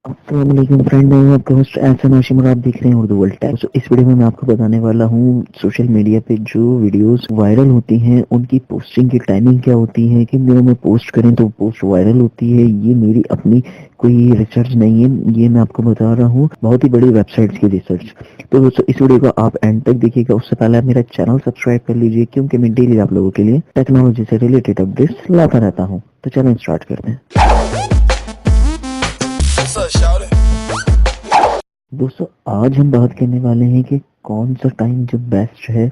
السلام علیکم فرینڈ، میں ہوں آپ کا ہوسٹ احسن ہاشم اور آپ دیکھ رہے ہیں اردو ورلڈ ٹیک۔ اس ویڈیو میں آپ کو بتانے والا ہوں سوشل میڈیا پہ جو ویڈیوز وائرل ہوتی ہیں ان کی پوسٹنگ کی ٹائمنگ کیا ہوتی ہے، کن دنوں میں پوسٹ کریں تو پوسٹ وائرل ہوتی ہے۔ یہ میری اپنی کوئی ریسرچ نہیں ہے، یہ میں آپ کو بتا رہا ہوں بہت ہی بڑی ویب سائٹس کی ریسرچ۔ تو دوستو اس ویڈیو کو آپ اینڈ تک دیکھیے گا، اس سے پہلے آپ میرا چینل سبسکرائب کر لیجیے کیونکہ میں ڈیلی آپ لوگوں کے لیے ٹیکنالوجی سے ریلیٹڈ اپڈیٹس لاتا رہتا ہوں۔ تو چلیں اسٹارٹ کرتے ہیں۔ دوستو آج ہم بات کرنے والے ہیں کہ کون سا ٹائم جو بیسٹ ہے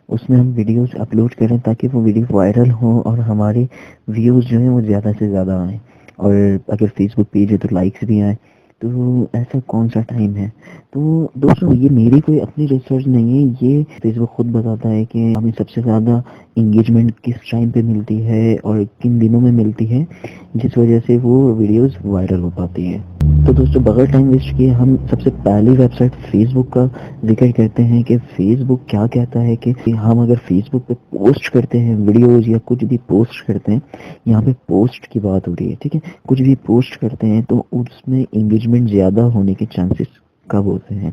اس میں ہم ویڈیوز اپلوڈ کریں تاکہ وہ ویڈیو وائرل ہوں اور ہمارے ویوز جو ہیں وہ زیادہ سے زیادہ آئیں، اور اگر فیس بک پیج ہے تو لائکس بھی آئیں۔ تو ایسا کون سا ٹائم ہے؟ تو دوستو یہ میری کوئی اپنی ریسرچ نہیں ہے، یہ فیس بک خود بتاتا ہے کہ ہمیں سب سے زیادہ انگیجمنٹ کس ٹائم پہ ملتی ہے اور کن دنوں میں ملتی ہے، جس وجہ سے وہ ویڈیوز وائرل ہو پاتی ہے۔ تو دوستو بغیر ٹائم ویسٹ کیے ہم سب سے پہلی ویب سائٹ فیس بک کا ذکر کرتے ہیں کہ فیس بک کیا کہتا ہے کہ ہم اگر فیس بک پہ پوسٹ کرتے ہیں ویڈیوز یا کچھ بھی پوسٹ کرتے ہیں، یہاں پہ پوسٹ کی بات ہو رہی ہے، ٹھیک ہے، کچھ بھی پوسٹ کرتے ہیں تو اس میں انگیجمنٹ زیادہ ہونے کے چانسز کب ہوتے ہیں؟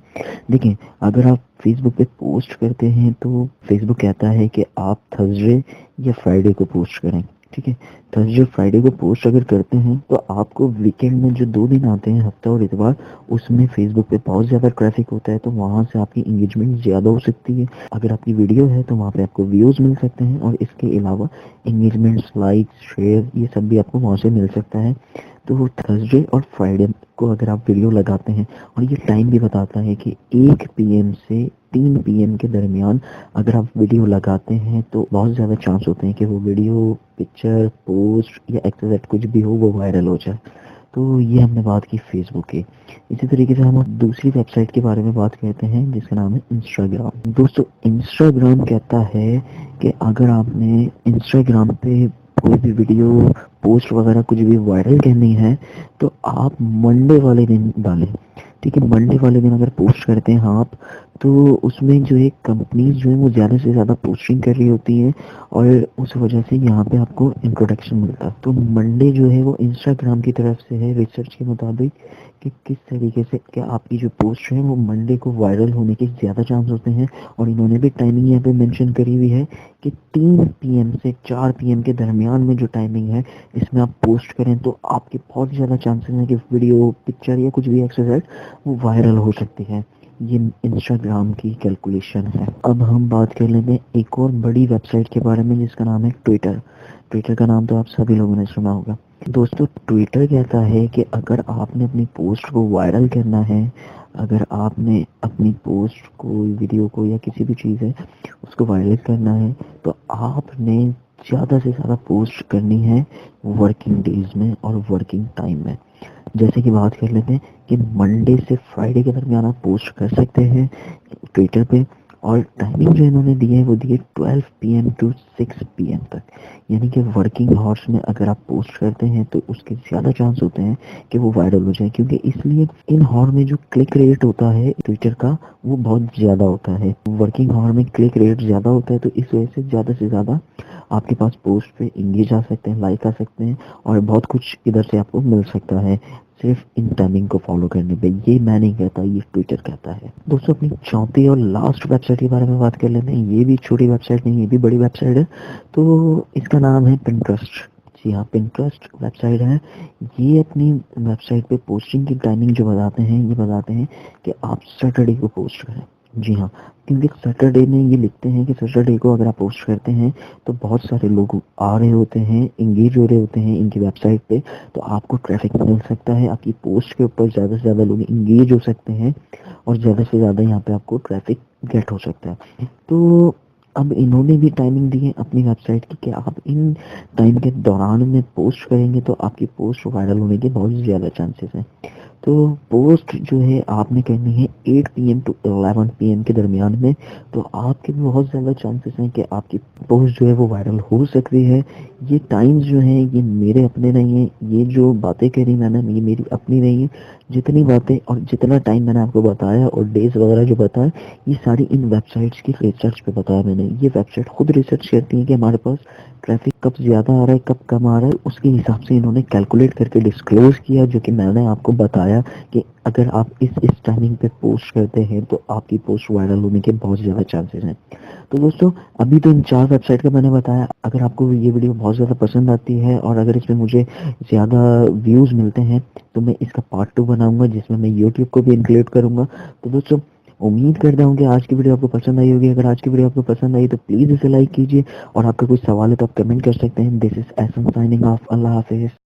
دیکھیں، اگر آپ فیس بک پہ پوسٹ کرتے ہیں تو فیس بک کہتا ہے کہ آپ تھرسڈے یا فرائیڈے کو پوسٹ کریں، ٹھیک ہے۔ تھرسڈے فرائیڈے کو پوسٹ اگر کرتے ہیں تو آپ کو ویکینڈ میں جو 2 دن آتے ہیں، ہفتہ اور اتوار، اس میں فیس بک پہ بہت زیادہ ٹریفک ہوتا ہے تو وہاں سے آپ کی انگیجمنٹ زیادہ ہو سکتی ہے۔ اگر آپ کی ویڈیو ہے تو وہاں پہ آپ کو ویوز مل سکتے ہیں، اور اس کے علاوہ انگیجمنٹس، لائکس، شیئر، یہ سب بھی آپ کو وہاں سے مل سکتا ہے۔ تو تھرسڈے اور فرائیڈے کو اگر آپ ویڈیو لگاتے ہیں، اور یہ ٹائم بھی بتاتا ہے کہ 1 PM سے 3 PM کے درمیان اگر آپ ویڈیو لگاتے ہیں تو بہت زیادہ چانس ہوتے ہیں کہ وہ ویڈیو، پکچر، پوسٹ یا ایکسیٹ کچھ بھی ہو وہ وائرل ہو جائے۔ تو یہ ہم نے بات کی فیس بک کی۔ اسی طریقے سے ہم دوسری ویب سائٹ کے بارے میں بات کرتے ہیں جس کا نام ہے انسٹاگرام۔ دوستو انسٹاگرام کہتا ہے کہ اگر آپ نے انسٹاگرام پہ کوئی بھی ویڈیو، پوسٹ وغیرہ کچھ بھی وائرل کرنی ہے تو آپ منڈے والے دن ڈالیں، ٹھیک ہے۔ منڈے والے دن اگر پوسٹ کرتے ہیں آپ تو اس میں جو ہے کمپنیز جو ہیں وہ زیادہ سے زیادہ پوسٹنگ کر رہی ہوتی ہیں، اور اس وجہ سے یہاں پہ آپ کو انٹروڈکشن ملتا ہے۔ تو منڈے جو ہے وہ انسٹاگرام کی طرف سے ہے ریسرچ کے مطابق کہ کس طریقے سے کہ آپ کی جو پوسٹ ہے وہ منڈے کو وائرل ہونے کے زیادہ چانس ہوتے ہیں، اور انہوں نے بھی ٹائمنگ یہاں پہ مینشن کری ہوئی ہے کہ 3 PM سے 4 PM کے درمیان میں جو ٹائمنگ ہے اس میں آپ پوسٹ کریں تو آپ کے بہت زیادہ چانسز ہیں کہ ویڈیو، پکچر یا کچھ بھی ایکسرسائز وہ وائرل ہو سکتی ہے۔ یہ انسٹاگرام کی کیلکولیشن ہے۔ اب ہم بات کر لیتے ہیں ایک اور بڑی ویب سائٹ کے بارے میں جس کا نام ہے ٹویٹر۔ ٹویٹر کا نام تو آپ سبھی لوگوں نے سنا ہوگا۔ دوستو ٹویٹر کہتا ہے کہ اگر آپ نے اپنی پوسٹ کو وائرل کرنا ہے، اگر آپ نے اپنی پوسٹ کو، ویڈیو کو یا کسی بھی چیز ہے اس کو وائرل کرنا ہے تو آپ نے زیادہ سے زیادہ پوسٹ کرنی ہے ورکنگ ڈیز میں اور ورکنگ ٹائم میں۔ جیسے کہ بات کر لیتے ہیں کہ منڈے سے فرائیڈے کے درمیان آپ پوسٹ کر سکتے ہیں ٹویٹر پہ، اور ٹائمنگ جو انہوں نے دی ہے وہ دی ہے 12 PM to 6 PM تک، یعنی کہ ورکنگ ہارس میں اگر آپ پوسٹ کرتے ہیں تو اس کے زیادہ چانس ہوتے ہیں کہ وہ وائرل ہو جائے، کیونکہ اس لیے ان ہار میں جو کلک ریٹ ہوتا ہے ٹویٹر کا وہ بہت زیادہ ہوتا ہے۔ ورکنگ ہار میں کلک ریٹ زیادہ ہوتا ہے تو اس وجہ سے زیادہ آپ کے پاس پوسٹ پہ انگیج آ سکتے ہیں، لائک آ سکتے ہیں، اور بہت کچھ ادھر سے آپ کو مل سکتا ہے صرف ان ٹائمنگ کو فالو کرنے پہ۔ یہ میں نہیں کہتا، یہ ٹویٹر کہتا ہے۔ دوستوں اپنی چوتھی اور لاسٹ ویب سائٹ کے بارے میں بات کر لیتے ہیں۔ یہ بھی چھوٹی ویب سائٹ نہیں، یہ بھی بڑی ویب سائٹ ہے۔ تو اس کا نام ہے پنٹرسٹ۔ جی ہاں، پنٹرسٹ ویب سائٹ ہے۔ یہ اپنی ویب سائٹ پہ پوسٹنگ کی ٹائمنگ جو بتاتے ہیں، یہ بتاتے ہیں کہ آپ سیٹرڈے کو پوسٹ کریں۔ جی ہاں، کیونکہ سیٹرڈے میں یہ لکھتے ہیں کہ سیٹرڈے کو اگر آپ پوسٹ کرتے ہیں تو بہت سارے لوگ آ رہے ہوتے ہیں، انگیج ہو رہے ہوتے ہیں ان کی ویب سائٹ پہ، تو آپ کو ٹریفک مل سکتا ہے، آپ کی پوسٹ کے اوپر زیادہ سے زیادہ لوگ انگیج ہو سکتے ہیں، اور زیادہ سے زیادہ یہاں پہ آپ کو ٹریفک گیٹ ہو سکتا ہے۔ تو اب انہوں نے بھی ٹائمنگ دی ہے اپنی ویب سائٹ کی کہ آپ ان ٹائم کے دوران میں پوسٹ کریں گے تو آپ کی پوسٹ وائرل ہونے کے بہت زیادہ چانسز ہیں۔ تو پوسٹ جو ہے آپ نے کرنی ہے 8 PM to 11 PM کے درمیان میں، تو آپ کے بھی بہت زیادہ چانسز ہیں کہ آپ کی پوسٹ جو ہے وہ وائرل ہو سکتی ہے۔ یہ ٹائمز جو ہیں یہ میرے اپنے نہیں ہیں، یہ جو باتیں کری میں نے یہ میری اپنی نہیں ہے۔ جتنی باتیں اور جتنا ٹائم میں نے آپ کو بتایا اور ڈیز وغیرہ جو بتایا، یہ ساری ان ویب سائٹس کی ریسرچ پہ بتایا میں نے۔ یہ ویب سائٹ خود ریسرچ کرتی ہیں کہ ہمارے پاس ٹریفک کب زیادہ آ رہا ہے کب کم آ رہا ہے اس کے حساب سے انہوں نے کیلکولیٹ کر کے ڈسکلوز کیا، جو کہ میں نے آپ کو بتایا کہ اگر آپ اس ٹائمنگ پہ پوسٹ کرتے ہیں تو آپ کی پوسٹ وائرل ہونے کے بہت زیادہ چانسز ہیں۔ تو دوستوں ابھی تو ان 4 ویب سائٹ کا میں نے بتایا، اگر آپ کو یہ ویڈیو بہت زیادہ پسند آتی ہے اور اگر اس میں مجھے زیادہ ویوز ملتے ہیں تو میں اس کا پارٹ 2 بناؤں گا جس میں میں یوٹیوب کو بھی انکلوڈ کروں گا۔ تو دوستوں امید کرتا ہوں کہ آج کی ویڈیو آپ کو پسند آئی ہوگی، اگر آج کی ویڈیو آپ کو پسند آئی تو پلیز اسے لائک کیجیے، اور آپ کا کوئی سوال ہے تو آپ کمنٹ کر سکتے ہیں۔ دس از احسن سائننگ آف، اللہ حافظ۔